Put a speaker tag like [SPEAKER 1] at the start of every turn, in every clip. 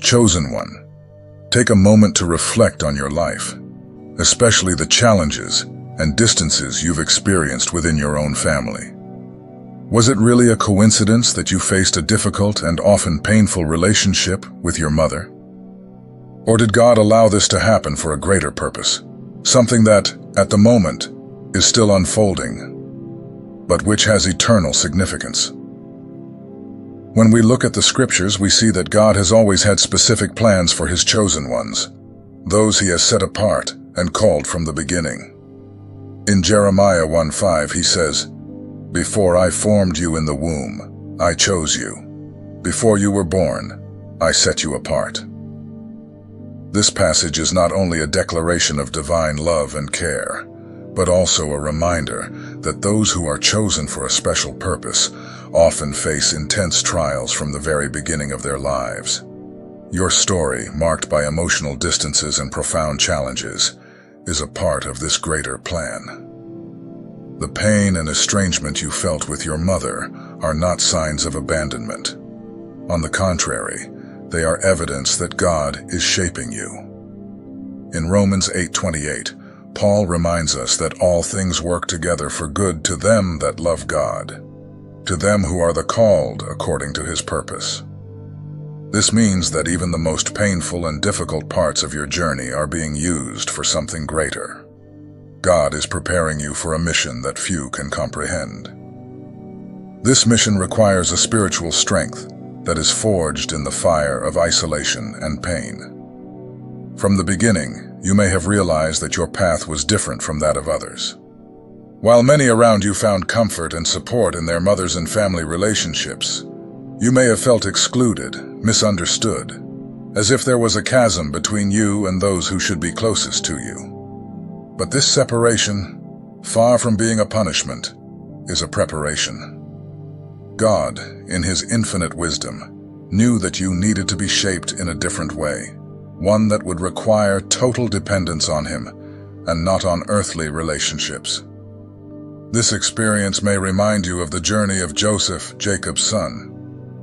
[SPEAKER 1] Chosen one, take a moment to reflect on your life, especially the challenges and distances you've experienced within your own family. Was it really a coincidence that you faced a difficult and often painful relationship with your mother? Or did God allow this to happen for a greater purpose, something that, at the moment, is still unfolding, but which has eternal significance? When we look at the scriptures, we see that God has always had specific plans for his chosen ones, those he has set apart and called from the beginning. In Jeremiah 1:5, he says, "Before I formed you in the womb, I chose you. Before you were born, I set you apart." This passage is not only a declaration of divine love and care, but also a reminder that those who are chosen for a special purpose often face intense trials from the very beginning of their lives. Your story, marked by emotional distances and profound challenges, is a part of this greater plan. The pain and estrangement you felt with your mother are not signs of abandonment. On the contrary, they are evidence that God is shaping you. In Romans 8:28, Paul reminds us that all things work together for good to them that love God, to them who are the called according to his purpose. This means that even the most painful and difficult parts of your journey are being used for something greater. God is preparing you for a mission that few can comprehend. This mission requires a spiritual strength that is forged in the fire of isolation and pain. From the beginning, you may have realized that your path was different from that of others. While many around you found comfort and support in their mothers and family relationships, you may have felt excluded, misunderstood, as if there was a chasm between you and those who should be closest to you. But this separation, far from being a punishment, is a preparation. God, in his infinite wisdom, knew that you needed to be shaped in a different way, one that would require total dependence on him and not on earthly relationships. This experience may remind you of the journey of Joseph, Jacob's son,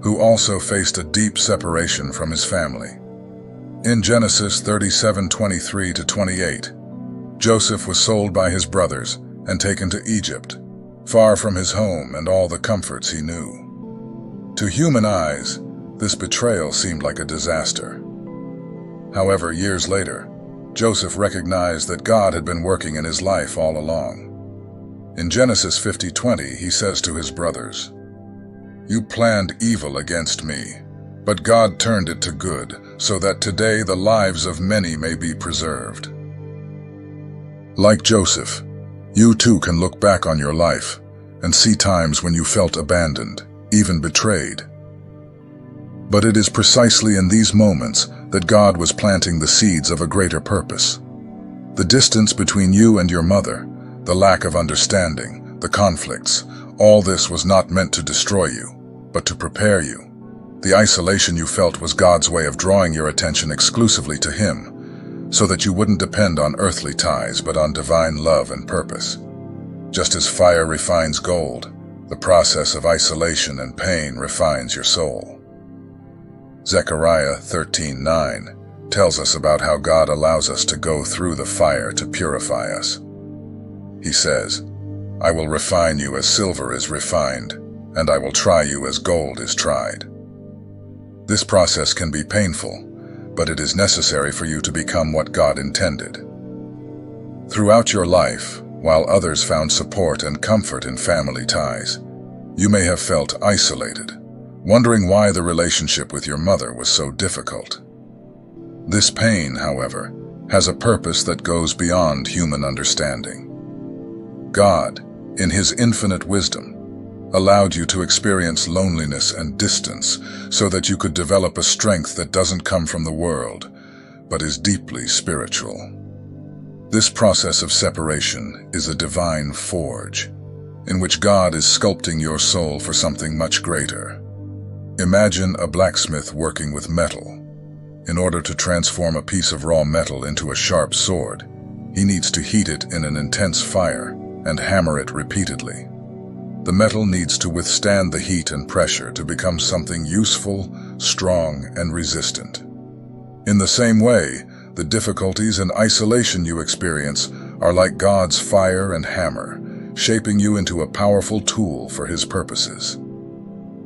[SPEAKER 1] who also faced a deep separation from his family. In Genesis 37:23-28, Joseph was sold by his brothers and taken to Egypt, far from his home and all the comforts he knew. To human eyes, this betrayal seemed like a disaster. However, years later, Joseph recognized that God had been working in his life all along. In Genesis 50:20, he says to his brothers, "You planned evil against me, but God turned it to good, so that today the lives of many may be preserved." Like Joseph, you too can look back on your life and see times when you felt abandoned, even betrayed. But it is precisely in these moments that God was planting the seeds of a greater purpose. The distance between you and your mother, the lack of understanding, the conflicts, all this was not meant to destroy you, but to prepare you. The isolation you felt was God's way of drawing your attention exclusively to him, so that you wouldn't depend on earthly ties but on divine love and purpose. Just as fire refines gold, the process of isolation and pain refines your soul. Zechariah 13:9 tells us about how God allows us to go through the fire to purify us. He says, "I will refine you as silver is refined, and I will try you as gold is tried." This process can be painful, but it is necessary for you to become what God intended. Throughout your life, while others found support and comfort in family ties, you may have felt isolated, wondering why the relationship with your mother was so difficult. This pain, however, has a purpose that goes beyond human understanding. God, in his infinite wisdom, allowed you to experience loneliness and distance so that you could develop a strength that doesn't come from the world, but is deeply spiritual. This process of separation is a divine forge, in which God is sculpting your soul for something much greater. Imagine a blacksmith working with metal. In order to transform a piece of raw metal into a sharp sword, he needs to heat it in an intense fire and hammer it repeatedly. The metal needs to withstand the heat and pressure to become something useful, strong, and resistant. In the same way, the difficulties and isolation you experience are like God's fire and hammer, shaping you into a powerful tool for His purposes.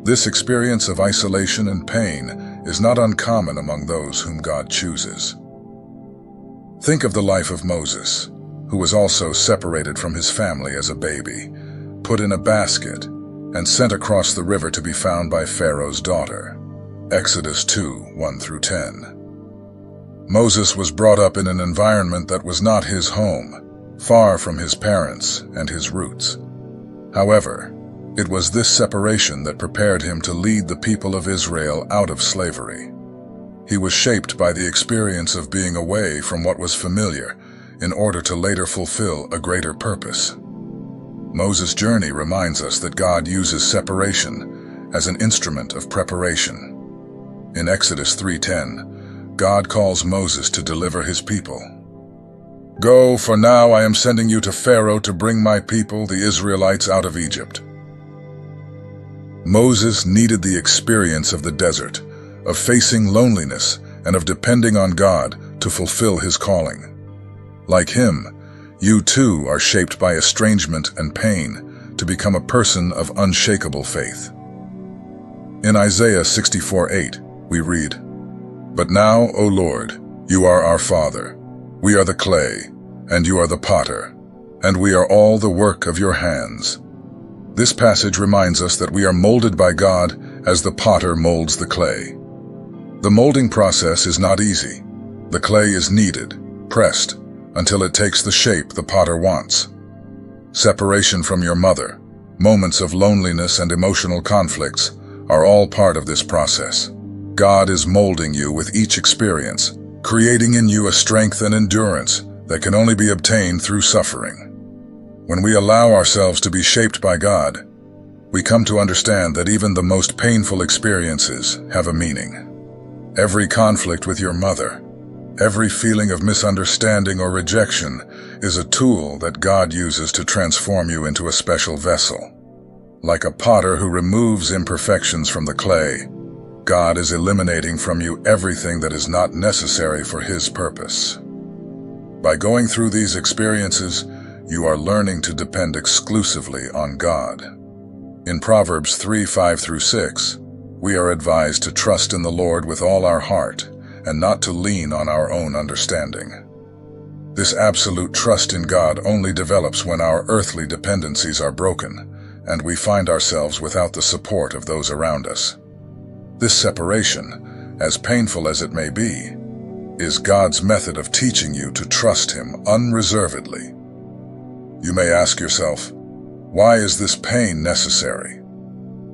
[SPEAKER 1] This experience of isolation and pain is not uncommon among those whom God chooses. Think of the life of Moses, who was also separated from his family as a baby, put in a basket, and sent across the river to be found by Pharaoh's daughter. Exodus 2:1-10. Moses was brought up in an environment that was not his home, far from his parents and his roots. However, it was this separation that prepared him to lead the people of Israel out of slavery. He was shaped by the experience of being away from what was familiar in order to later fulfill a greater purpose. Moses' journey reminds us that God uses separation as an instrument of preparation. In Exodus 3:10, God calls Moses to deliver his people. "Go, for now I am sending you to Pharaoh to bring my people, the Israelites, out of Egypt." Moses needed the experience of the desert, of facing loneliness, and of depending on God to fulfill his calling. Like him, you too are shaped by estrangement and pain to become a person of unshakable faith. In Isaiah 64:8, we read, "But now, O Lord, you are our Father. We are the clay, and you are the potter, and we are all the work of your hands." This passage reminds us that we are molded by God as the potter molds the clay. The molding process is not easy. The clay is kneaded, pressed, until it takes the shape the potter wants. Separation from your mother, moments of loneliness and emotional conflicts are all part of this process. God is molding you with each experience, creating in you a strength and endurance that can only be obtained through suffering. When we allow ourselves to be shaped by God, we come to understand that even the most painful experiences have a meaning. Every conflict with your mother, every feeling of misunderstanding or rejection is a tool that God uses to transform you into a special vessel. Like a potter who removes imperfections from the clay, God is eliminating from you everything that is not necessary for His purpose. By going through these experiences, you are learning to depend exclusively on God. In Proverbs 3:5-6, we are advised to trust in the Lord with all our heart and not to lean on our own understanding. This absolute trust in God only develops when our earthly dependencies are broken and we find ourselves without the support of those around us. This separation, as painful as it may be, is God's method of teaching you to trust Him unreservedly. You may ask yourself, why is this pain necessary?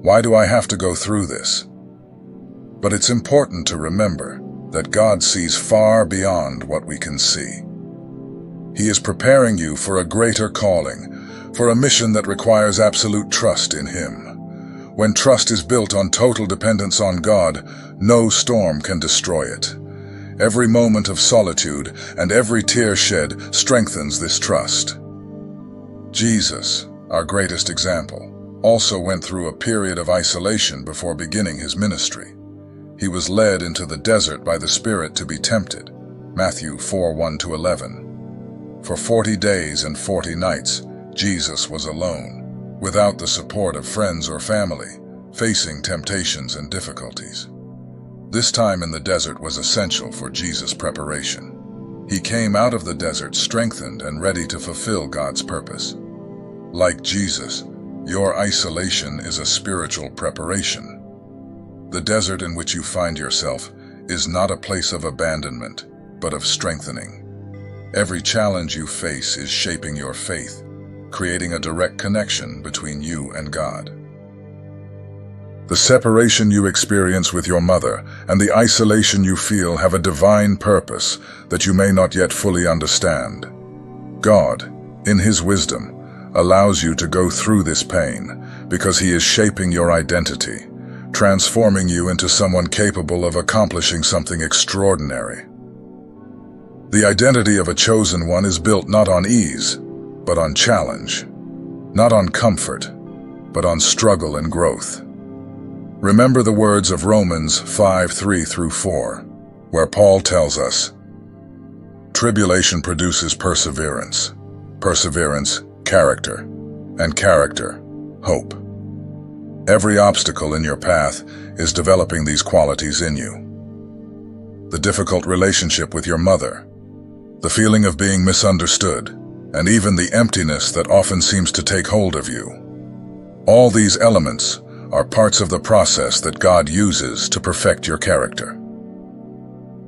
[SPEAKER 1] Why do I have to go through this? But it's important to remember that God sees far beyond what we can see. He is preparing you for a greater calling, for a mission that requires absolute trust in Him. When trust is built on total dependence on God, no storm can destroy it. Every moment of solitude and every tear shed strengthens this trust. Jesus, our greatest example, also went through a period of isolation before beginning His ministry. He was led into the desert by the Spirit to be tempted, Matthew 4:1-11. For 40 days and 40 nights, Jesus was alone, without the support of friends or family, facing temptations and difficulties. This time in the desert was essential for Jesus' preparation. He came out of the desert strengthened and ready to fulfill God's purpose. Like Jesus, your isolation is a spiritual preparation. The desert in which you find yourself is not a place of abandonment, but of strengthening. Every challenge you face is shaping your faith, creating a direct connection between you and God. The separation you experience with your mother and the isolation you feel have a divine purpose that you may not yet fully understand. God, in His wisdom, allows you to go through this pain because He is shaping your identity, transforming you into someone capable of accomplishing something extraordinary. The identity of a chosen one is built not on ease, but on challenge, not on comfort, but on struggle and growth. Remember the words of Romans 5:3-4. where Paul tells us, "Tribulation produces perseverance, perseverance, character, and character, hope." Every obstacle in your path is developing these qualities in you. The difficult relationship with your mother, the feeling of being misunderstood, and even the emptiness that often seems to take hold of you. All these elements are parts of the process that God uses to perfect your character.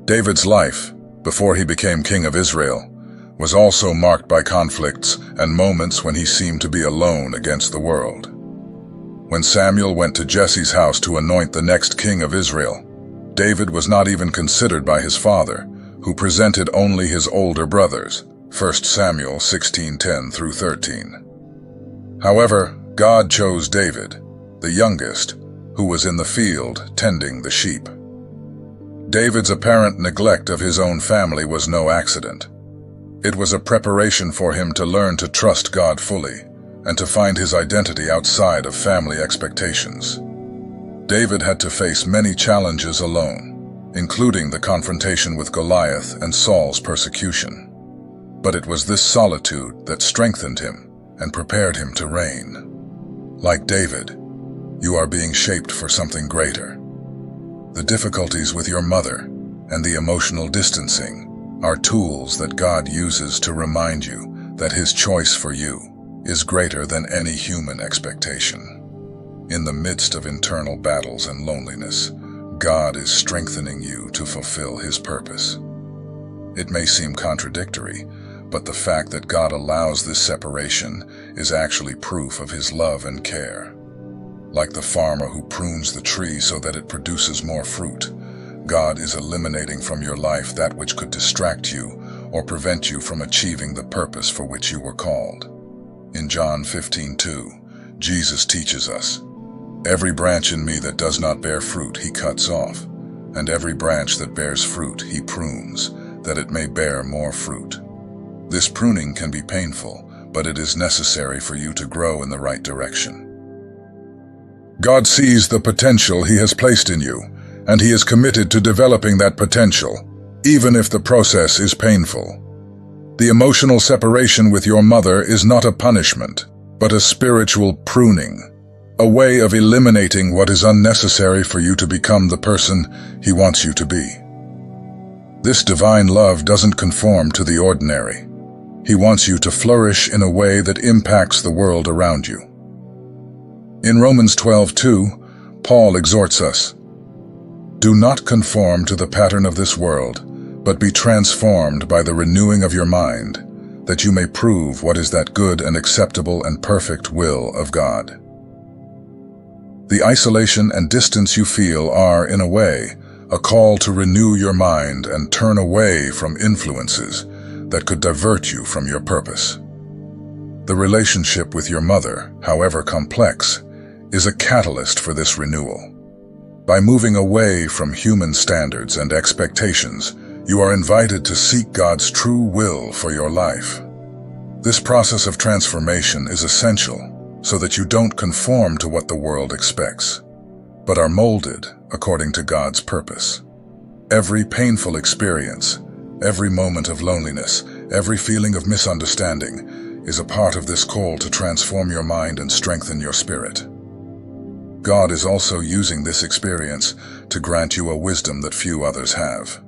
[SPEAKER 1] David's life, before he became king of Israel, was also marked by conflicts and moments when he seemed to be alone against the world. When Samuel went to Jesse's house to anoint the next king of Israel, David was not even considered by his father, who presented only his older brothers, 1 Samuel 16:10 through 13. However, God chose David, the youngest, who was in the field tending the sheep. David's apparent neglect of his own family was no accident. It was a preparation for him to learn to trust God fully and to find his identity outside of family expectations. David had to face many challenges alone, including the confrontation with Goliath and Saul's persecution. But it was this solitude that strengthened him and prepared him to reign. Like David, you are being shaped for something greater. The difficulties with your mother and the emotional distancing are tools that God uses to remind you that His choice for you is greater than any human expectation. In the midst of internal battles and loneliness, God is strengthening you to fulfill His purpose. It may seem contradictory, but the fact that God allows this separation is actually proof of His love and care. Like the farmer who prunes the tree so that it produces more fruit, God is eliminating from your life that which could distract you or prevent you from achieving the purpose for which you were called. In John 15:2, Jesus teaches us, "Every branch in me that does not bear fruit He cuts off, and every branch that bears fruit He prunes, that it may bear more fruit." This pruning can be painful, but it is necessary for you to grow in the right direction. God sees the potential He has placed in you, and He is committed to developing that potential, even if the process is painful. The emotional separation with your mother is not a punishment, but a spiritual pruning, a way of eliminating what is unnecessary for you to become the person He wants you to be. This divine love doesn't conform to the ordinary. He wants you to flourish in a way that impacts the world around you. In Romans 12:2, Paul exhorts us, "Do not conform to the pattern of this world, but be transformed by the renewing of your mind, that you may prove what is that good and acceptable and perfect will of God." The isolation and distance you feel are, in a way, a call to renew your mind and turn away from influences that could divert you from your purpose. The relationship with your mother, however complex, is a catalyst for this renewal. By moving away from human standards and expectations, you are invited to seek God's true will for your life. This process of transformation is essential so that you don't conform to what the world expects, but are molded according to God's purpose. Every painful experience, every moment of loneliness, every feeling of misunderstanding is a part of this call to transform your mind and strengthen your spirit. God is also using this experience to grant you a wisdom that few others have.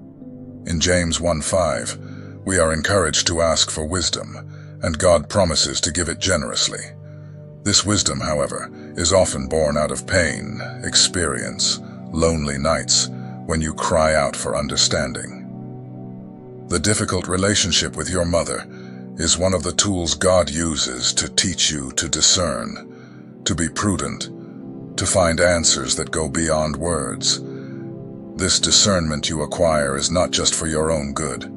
[SPEAKER 1] In James 1:5, we are encouraged to ask for wisdom, and God promises to give it generously. This wisdom, however, is often born out of pain, experience, lonely nights, when you cry out for understanding. The difficult relationship with your mother is one of the tools God uses to teach you to discern, to be prudent, to find answers that go beyond words. This discernment you acquire is not just for your own good,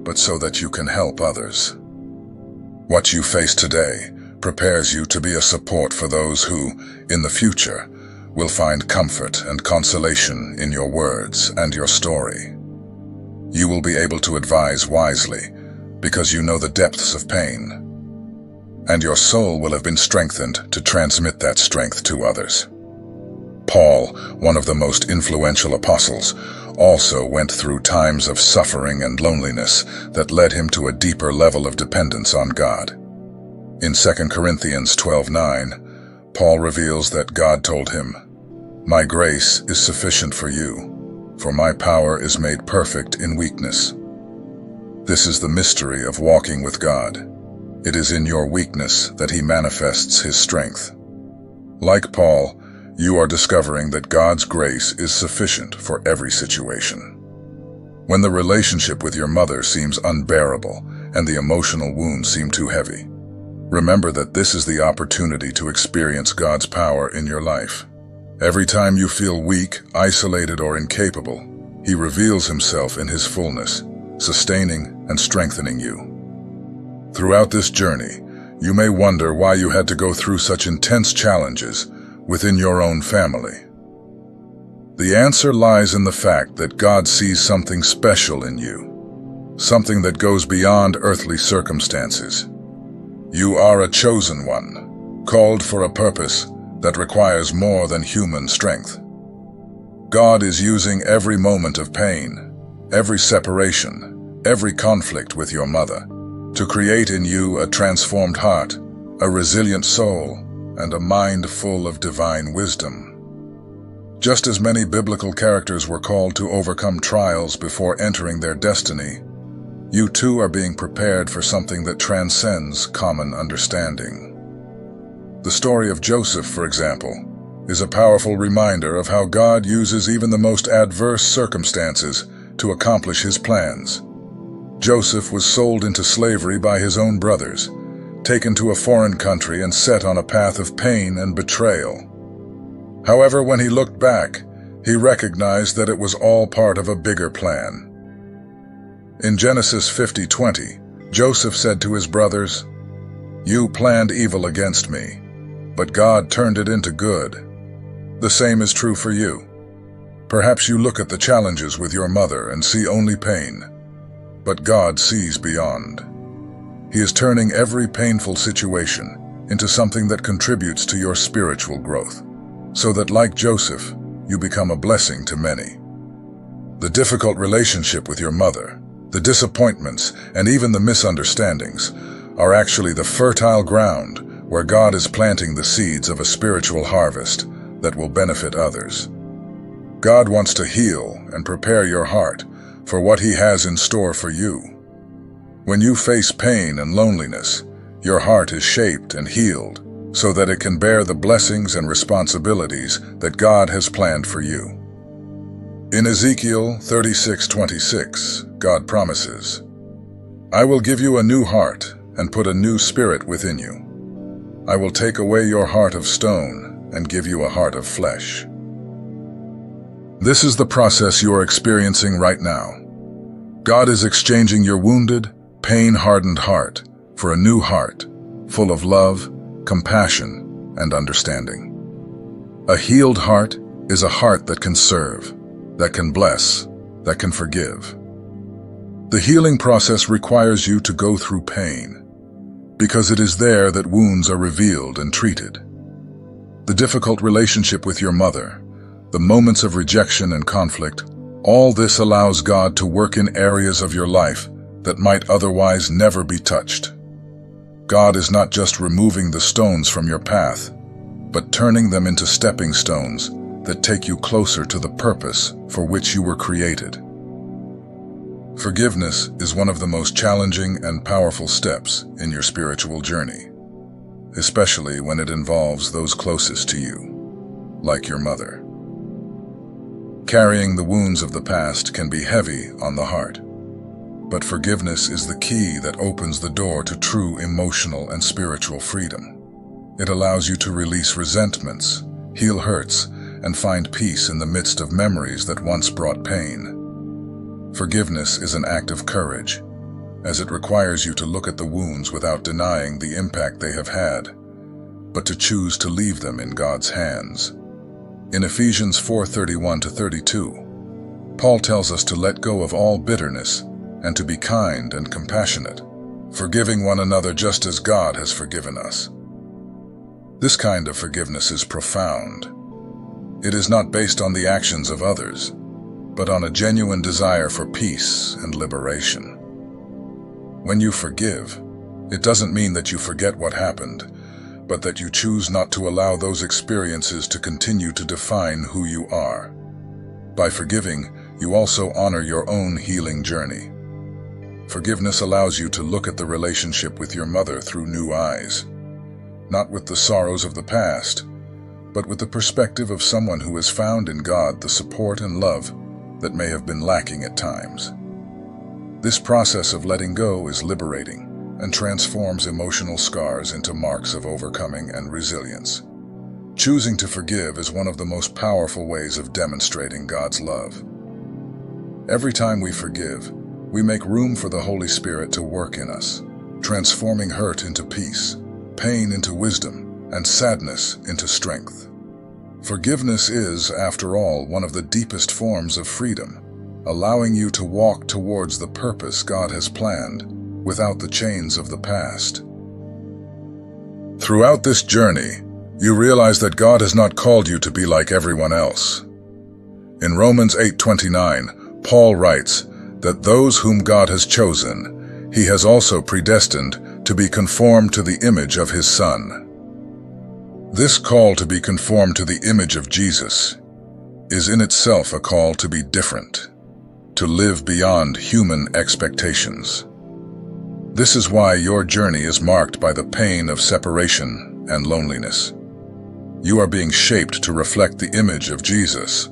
[SPEAKER 1] but so that you can help others. What you face today prepares you to be a support for those who, in the future, will find comfort and consolation in your words and your story. You will be able to advise wisely because you know the depths of pain, and your soul will have been strengthened to transmit that strength to others. Paul, one of the most influential apostles, also went through times of suffering and loneliness that led him to a deeper level of dependence on God. In 2 Corinthians 12:9, Paul reveals that God told him, "My grace is sufficient for you, for my power is made perfect in weakness." This is the mystery of walking with God. It is in your weakness that He manifests His strength. Like Paul, you are discovering that God's grace is sufficient for every situation. When the relationship with your mother seems unbearable and the emotional wounds seem too heavy, remember that this is the opportunity to experience God's power in your life. Every time you feel weak, isolated, or incapable, He reveals Himself in His fullness, sustaining and strengthening you. Throughout this journey, you may wonder why you had to go through such intense challenges within your own family. The answer lies in the fact that God sees something special in you, something that goes beyond earthly circumstances. You are a chosen one, called for a purpose that requires more than human strength. God is using every moment of pain, every separation, every conflict with your mother, to create in you a transformed heart, a resilient soul, and a mind full of divine wisdom. Just as many biblical characters were called to overcome trials before entering their destiny, you too are being prepared for something that transcends common understanding. The story of Joseph, for example, is a powerful reminder of how God uses even the most adverse circumstances to accomplish His plans. Joseph was sold into slavery by his own brothers, taken to a foreign country and set on a path of pain and betrayal. However, when he looked back, he recognized that it was all part of a bigger plan. In Genesis 50:20, Joseph said to his brothers, "You planned evil against me, but God turned it into good." The same is true for you. Perhaps you look at the challenges with your mother and see only pain, but God sees beyond. He is turning every painful situation into something that contributes to your spiritual growth, so that, like Joseph, you become a blessing to many. The difficult relationship with your mother, the disappointments, and even the misunderstandings are actually the fertile ground where God is planting the seeds of a spiritual harvest that will benefit others. God wants to heal and prepare your heart for what He has in store for you. When you face pain and loneliness, your heart is shaped and healed so that it can bear the blessings and responsibilities that God has planned for you. In Ezekiel 36:26, God promises, "I will give you a new heart and put a new spirit within you. I will take away your heart of stone and give you a heart of flesh." This is the process you are experiencing right now. God is exchanging your wounded, pain-hardened heart for a new heart, full of love, compassion, and understanding. A healed heart is a heart that can serve, that can bless, that can forgive. The healing process requires you to go through pain, because it is there that wounds are revealed and treated. The difficult relationship with your mother, the moments of rejection and conflict, all this allows God to work in areas of your life that might otherwise never be touched. God is not just removing the stones from your path, but turning them into stepping stones that take you closer to the purpose for which you were created. Forgiveness is one of the most challenging and powerful steps in your spiritual journey, especially when it involves those closest to you, like your mother. Carrying the wounds of the past can be heavy on the heart, but forgiveness is the key that opens the door to true emotional and spiritual freedom. It allows you to release resentments, heal hurts, and find peace in the midst of memories that once brought pain. Forgiveness is an act of courage, as it requires you to look at the wounds without denying the impact they have had, but to choose to leave them in God's hands. In Ephesians 4:31-32, Paul tells us to let go of all bitterness and to be kind and compassionate, forgiving one another just as God has forgiven us. This kind of forgiveness is profound. It is not based on the actions of others, but on a genuine desire for peace and liberation. When you forgive, it doesn't mean that you forget what happened, but that you choose not to allow those experiences to continue to define who you are. By forgiving, you also honor your own healing journey. Forgiveness allows you to look at the relationship with your mother through new eyes, not with the sorrows of the past, but with the perspective of someone who has found in God the support and love that may have been lacking at times. This process of letting go is liberating and transforms emotional scars into marks of overcoming and resilience. Choosing to forgive is one of the most powerful ways of demonstrating God's love. Every time we forgive, we make room for the Holy Spirit to work in us, transforming hurt into peace, pain into wisdom, and sadness into strength. Forgiveness is, after all, one of the deepest forms of freedom, allowing you to walk towards the purpose God has planned without the chains of the past. Throughout this journey, you realize that God has not called you to be like everyone else. In Romans 8:29, Paul writes that those whom God has chosen, He has also predestined to be conformed to the image of His Son. This call to be conformed to the image of Jesus is in itself a call to be different, to live beyond human expectations. This is why your journey is marked by the pain of separation and loneliness. You are being shaped to reflect the image of Jesus,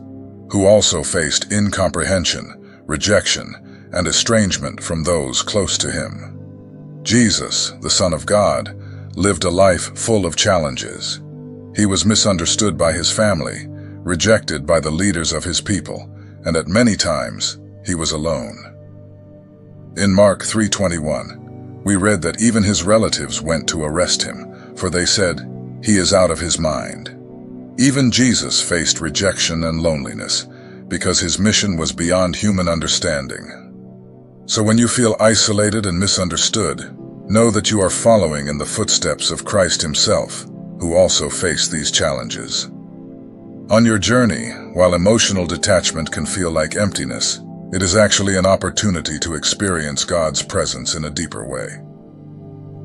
[SPEAKER 1] who also faced incomprehension, rejection, and estrangement from those close to Him. Jesus, the Son of God, lived a life full of challenges. He was misunderstood by His family, rejected by the leaders of His people, and at many times, He was alone. In Mark 3:21, we read that even His relatives went to arrest Him, for they said, "He is out of his mind." Even Jesus faced rejection and loneliness because His mission was beyond human understanding. So when you feel isolated and misunderstood, know that you are following in the footsteps of Christ Himself, who also faced these challenges. On your journey, while emotional detachment can feel like emptiness, it is actually an opportunity to experience God's presence in a deeper way.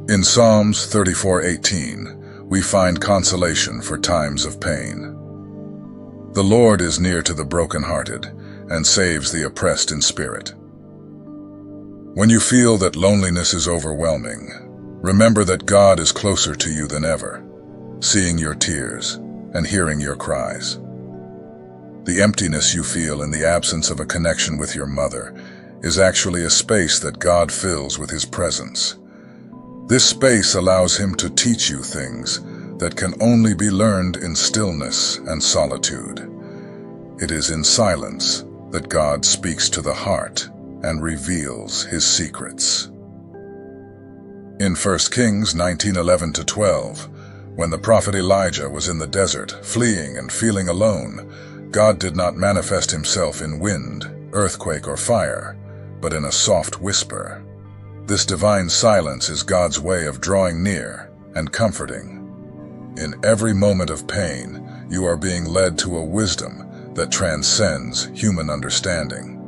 [SPEAKER 1] In Psalms 34:18, we find consolation for times of pain. The Lord is near to the brokenhearted and saves the oppressed in spirit. When you feel that loneliness is overwhelming, remember that God is closer to you than ever, seeing your tears and hearing your cries. The emptiness you feel in the absence of a connection with your mother is actually a space that God fills with His presence. This space allows Him to teach you things that can only be learned in stillness and solitude. It is in silence that God speaks to the heart and reveals His secrets. In 1 Kings 19:11-12, when the prophet Elijah was in the desert, fleeing and feeling alone, God did not manifest Himself in wind, earthquake, or fire, but in a soft whisper. This divine silence is God's way of drawing near and comforting. In every moment of pain, you are being led to a wisdom that transcends human understanding.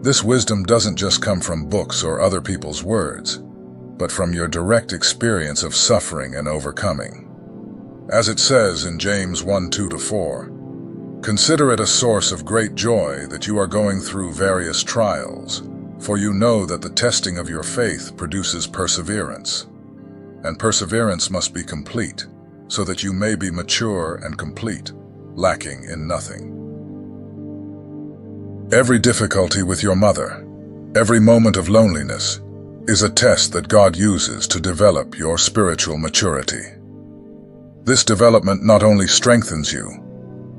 [SPEAKER 1] This wisdom doesn't just come from books or other people's words, but from your direct experience of suffering and overcoming. As it says in James 1:2-4, "Consider it a source of great joy that you are going through various trials, for you know that the testing of your faith produces perseverance. And perseverance must be complete, so that you may be mature and complete, lacking in nothing." Every difficulty with your mother, every moment of loneliness, is a test that God uses to develop your spiritual maturity. This development not only strengthens you,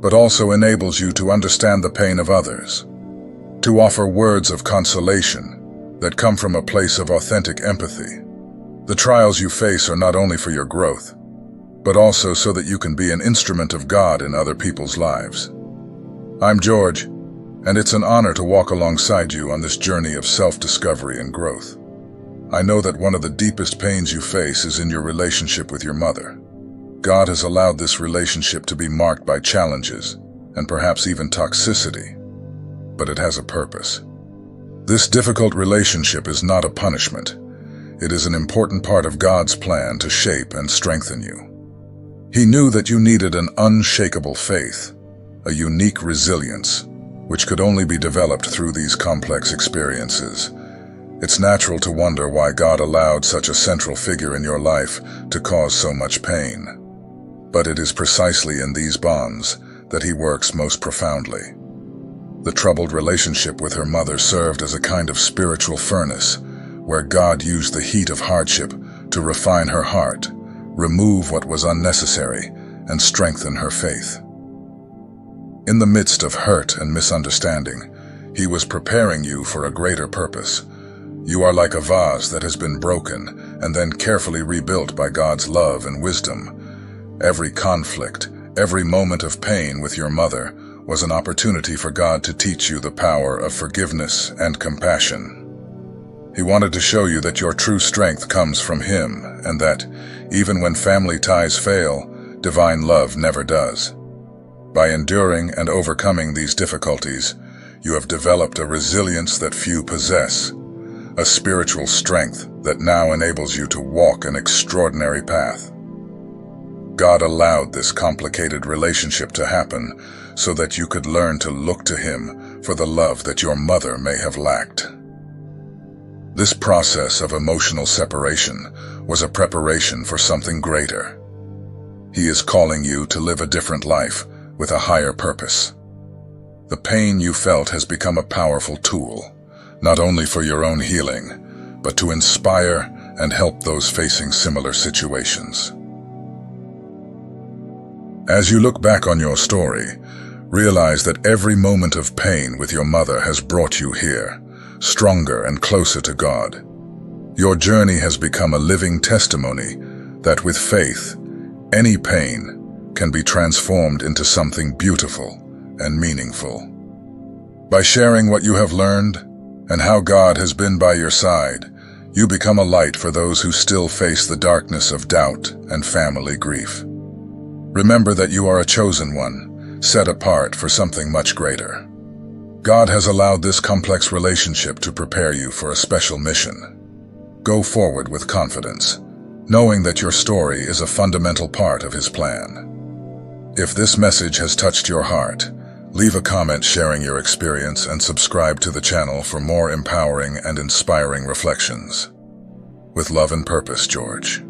[SPEAKER 1] but also enables you to understand the pain of others, to offer words of consolation that come from a place of authentic empathy. The trials you face are not only for your growth, but also so that you can be an instrument of God in other people's lives. I'm George, and it's an honor to walk alongside you on this journey of self-discovery and growth. I know that one of the deepest pains you face is in your relationship with your mother. God has allowed this relationship to be marked by challenges, and perhaps even toxicity, but it has a purpose. This difficult relationship is not a punishment. It is an important part of God's plan to shape and strengthen you. He knew that you needed an unshakable faith, a unique resilience, which could only be developed through these complex experiences. It's natural to wonder why God allowed such a central figure in your life to cause so much pain. But it is precisely in these bonds that He works most profoundly. The troubled relationship with her mother served as a kind of spiritual furnace, where God used the heat of hardship to refine her heart, remove what was unnecessary, and strengthen her faith. In the midst of hurt and misunderstanding, He was preparing you for a greater purpose. You are like a vase that has been broken and then carefully rebuilt by God's love and wisdom. Every conflict, every moment of pain with your mother was an opportunity for God to teach you the power of forgiveness and compassion. He wanted to show you that your true strength comes from Him, and that, even when family ties fail, divine love never does. By enduring and overcoming these difficulties, you have developed a resilience that few possess, a spiritual strength that now enables you to walk an extraordinary path. God allowed this complicated relationship to happen so that you could learn to look to Him for the love that your mother may have lacked. This process of emotional separation was a preparation for something greater. He is calling you to live a different life with a higher purpose. The pain you felt has become a powerful tool, not only for your own healing, but to inspire and help those facing similar situations. As you look back on your story, realize that every moment of pain with your mother has brought you here, stronger and closer to God. Your journey has become a living testimony that with faith, any pain can be transformed into something beautiful and meaningful. By sharing what you have learned and how God has been by your side, you become a light for those who still face the darkness of doubt and family grief. Remember that you are a chosen one, set apart for something much greater. God has allowed this complex relationship to prepare you for a special mission. Go forward with confidence, knowing that your story is a fundamental part of His plan. If this message has touched your heart, leave a comment sharing your experience and subscribe to the channel for more empowering and inspiring reflections. With love and purpose, George.